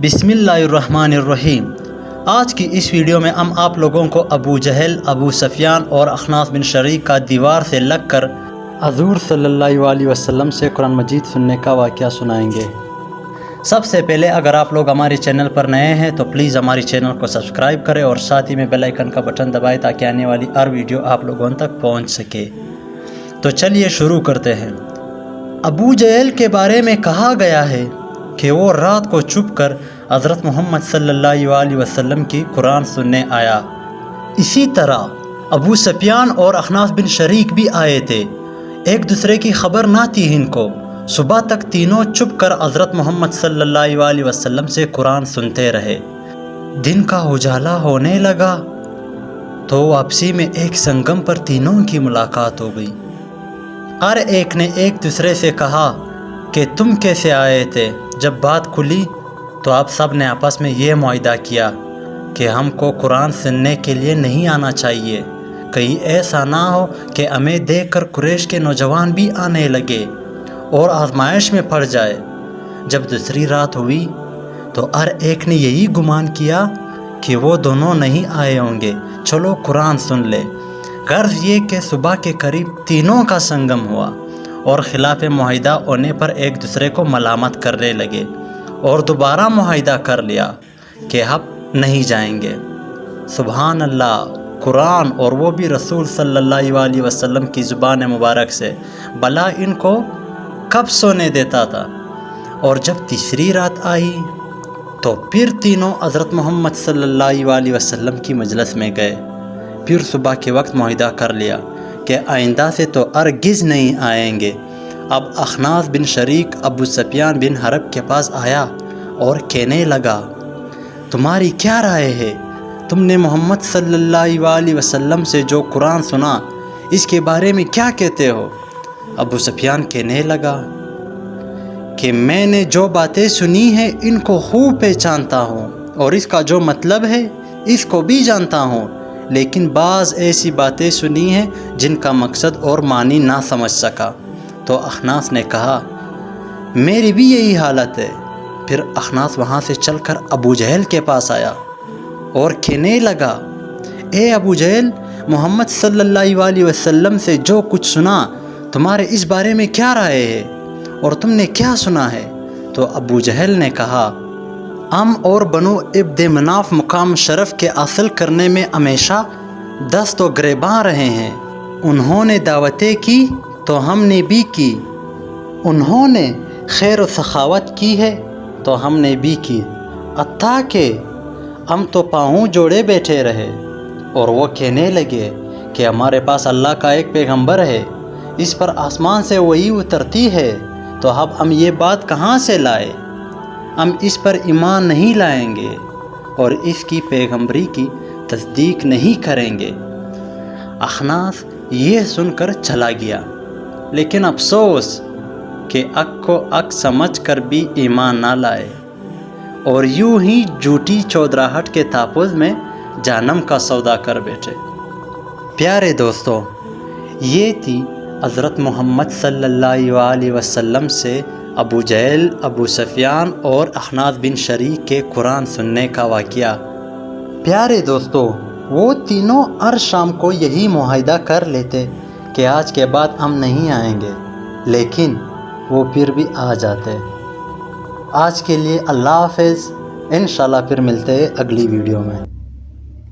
بسم اللہ الرحمن الرحیم۔ آج کی اس ویڈیو میں ہم آپ لوگوں کو ابو جہل، ابو سفیان اور اخنس بن شریک کا دیوار سے لگ کر حضور صلی اللہ علیہ وسلم سے قرآن مجید سننے کا واقعہ سنائیں گے۔ سب سے پہلے اگر آپ لوگ ہمارے چینل پر نئے ہیں تو پلیز ہمارے چینل کو سبسکرائب کریں اور ساتھ ہی میں بیل آئیکن کا بٹن دبائیں تاکہ آنے والی ہر ویڈیو آپ لوگوں تک پہنچ سکے۔ تو چلیے شروع کرتے ہیں۔ ابو جہل کے بارے میں کہا گیا ہے کہ وہ رات کو چھپ کر حضرت محمد صلی اللہ علیہ وسلم کی قرآن سننے آیا۔ اسی طرح ابو سفیان اور اخنس بن شریک بھی آئے تھے۔ ایک دوسرے کی خبر نہ تھی ان کو۔ صبح تک تینوں چھپ کر حضرت محمد صلی اللہ علیہ وسلم سے قرآن سنتے رہے۔ دن کا اجالا ہونے لگا تو واپسی میں ایک سنگم پر تینوں کی ملاقات ہو گئی۔ ہر ایک نے ایک دوسرے سے کہا کہ تم کیسے آئے تھے؟ جب بات کھلی تو آپ سب نے آپس میں یہ معاہدہ کیا کہ ہم کو قرآن سننے کے لیے نہیں آنا چاہیے، کہیں ایسا نہ ہو کہ ہمیں دیکھ کر قریش کے نوجوان بھی آنے لگے اور آزمائش میں پڑ جائے۔ جب دوسری رات ہوئی تو ہر ایک نے یہی گمان کیا کہ وہ دونوں نہیں آئے ہوں گے، چلو قرآن سن لے۔ غرض یہ کہ صبح کے قریب تینوں کا سنگم ہوا اور خلاف معاہدہ ہونے پر ایک دوسرے کو ملامت کرنے لگے اور دوبارہ معاہدہ کر لیا کہ اب نہیں جائیں گے۔ سبحان اللہ! قرآن اور وہ بھی رسول صلی اللہ علیہ وسلم کی زبان مبارک سے، بھلا ان کو کب سونے دیتا تھا؟ اور جب تیسری رات آئی تو پھر تینوں حضرت محمد صلی اللہ علیہ وسلم کی مجلس میں گئے۔ پھر صبح کے وقت معاہدہ کر لیا کہ آئندہ سے تو ہرگز نہیں آئیں گے۔ اب اخنس بن شریک ابو سفیان بن حرب کے پاس آیا اور کہنے لگا، تمہاری کیا رائے ہے؟ تم نے محمد صلی اللہ علیہ وسلم سے جو قرآن سنا اس کے بارے میں کیا کہتے ہو؟ ابو سفیان کہنے لگا کہ میں نے جو باتیں سنی ہیں ان کو خوب پہچانتا ہوں اور اس کا جو مطلب ہے اس کو بھی جانتا ہوں، لیکن بعض ایسی باتیں سنی ہیں جن کا مقصد اور معنی نہ سمجھ سکا۔ تو اخنس نے کہا، میری بھی یہی حالت ہے۔ پھر اخنس وہاں سے چل کر ابو جہل کے پاس آیا اور کہنے لگا، اے ابو جہل، محمد صلی اللہ علیہ وسلم سے جو کچھ سنا تمہارے اس بارے میں کیا رائے ہے اور تم نے کیا سنا ہے؟ تو ابو جہل نے کہا، ہم اور بنو عبد مناف مقام شرف کے حاصل کرنے میں ہمیشہ دست و گریباں رہے ہیں۔ انہوں نے دعوتیں کی تو ہم نے بھی کی، انہوں نے خیر و سخاوت کی ہے تو ہم نے بھی کی، حتیٰ کہ ہم تو پاؤں جوڑے بیٹھے رہے۔ اور وہ کہنے لگے کہ ہمارے پاس اللہ کا ایک پیغمبر ہے، اس پر آسمان سے وحی اترتی ہے، تو اب ہم یہ بات کہاں سے لائے؟ ہم اس پر ایمان نہیں لائیں گے اور اس کی پیغمبری کی تصدیق نہیں کریں گے۔ اخنس یہ سن کر چلا گیا، لیکن افسوس کہ حق کو حق سمجھ کر بھی ایمان نہ لائے اور یوں ہی جھوٹی چودراہٹ کے تحفظ میں جہنم کا سودا کر بیٹھے۔ پیارے دوستو، یہ تھی حضرت محمد صلی اللہ علیہ وسلم سے ابو جہل، ابو سفیان اور اخنس بن شریک کے قرآن سننے کا واقعہ۔ پیارے دوستو، وہ تینوں ہر شام کو یہی معاہدہ کر لیتے کہ آج کے بعد ہم نہیں آئیں گے، لیکن وہ پھر بھی آ جاتے۔ آج کے لیے اللہ حافظ، انشاءاللہ پھر ملتے ہیں اگلی ویڈیو میں۔